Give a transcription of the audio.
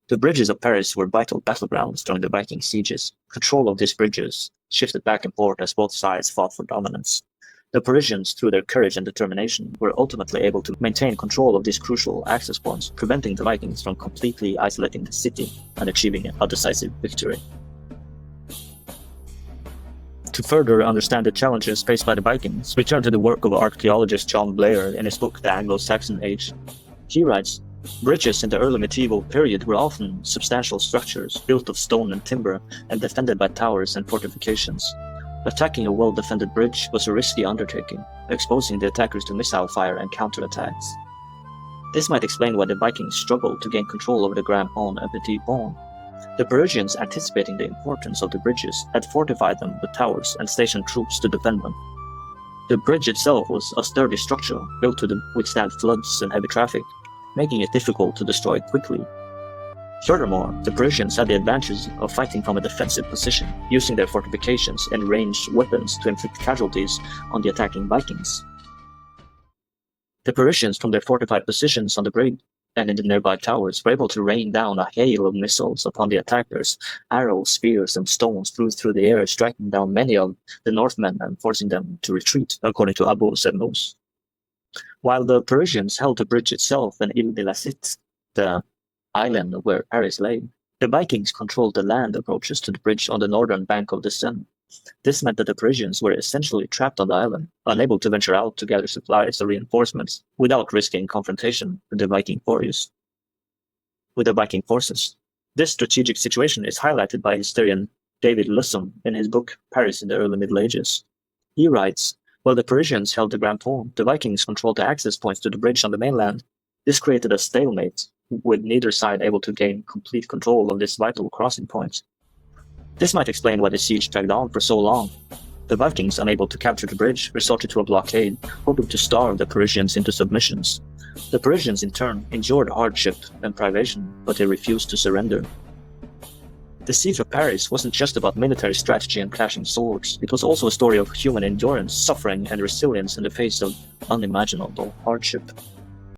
The bridges of Paris were vital battlegrounds during the Viking sieges. Control of these bridges shifted back and forth as both sides fought for dominance. The Parisians, through their courage and determination, were ultimately able to maintain control of these crucial access points, preventing the Vikings from completely isolating the city and achieving a decisive victory. To further understand the challenges faced by the Vikings, we turn to the work of archaeologist John Blair in his book The Anglo-Saxon Age. He writes, "Bridges in the early medieval period were often substantial structures built of stone and timber and defended by towers and fortifications. Attacking a well-defended bridge was a risky undertaking, exposing the attackers to missile fire and counterattacks. This might explain why the Vikings struggled to gain control over the Grand Pont and Petit Pont. The Parisians, anticipating the importance of the bridges, had fortified them with towers and stationed troops to defend them. The bridge itself was a sturdy structure built to withstand floods and heavy traffic, making it difficult to destroy quickly. Furthermore, the Parisians had the advantage of fighting from a defensive position, using their fortifications and ranged weapons to inflict casualties on the attacking Vikings. The Parisians, from their fortified positions on the bridge and in the nearby towers, were able to rain down a hail of missiles upon the attackers. Arrows, spears, and stones flew through the air, striking down many of the Northmen and forcing them to retreat, according to Abu Semnos. While the Parisians held the bridge itself and Ile de la Cite, the island where Paris lay, the Vikings controlled the land approaches to the bridge on the northern bank of the Seine. This meant that the Parisians were essentially trapped on the island, unable to venture out to gather supplies or reinforcements, without risking confrontation with the Viking forces. This strategic situation is highlighted by historian David Lussum in his book Paris in the Early Middle Ages. He writes, "While the Parisians held the Grand Pont, the Vikings controlled the access points to the bridge on the mainland. This created a stalemate, with neither side able to gain complete control of this vital crossing point. This might explain why the siege dragged on for so long. The Vikings, unable to capture the bridge, resorted to a blockade, hoping to starve the Parisians into submissions. The Parisians, in turn, endured hardship and privation, but they refused to surrender." The siege of Paris wasn't just about military strategy and clashing swords. It was also a story of human endurance, suffering, and resilience in the face of unimaginable hardship.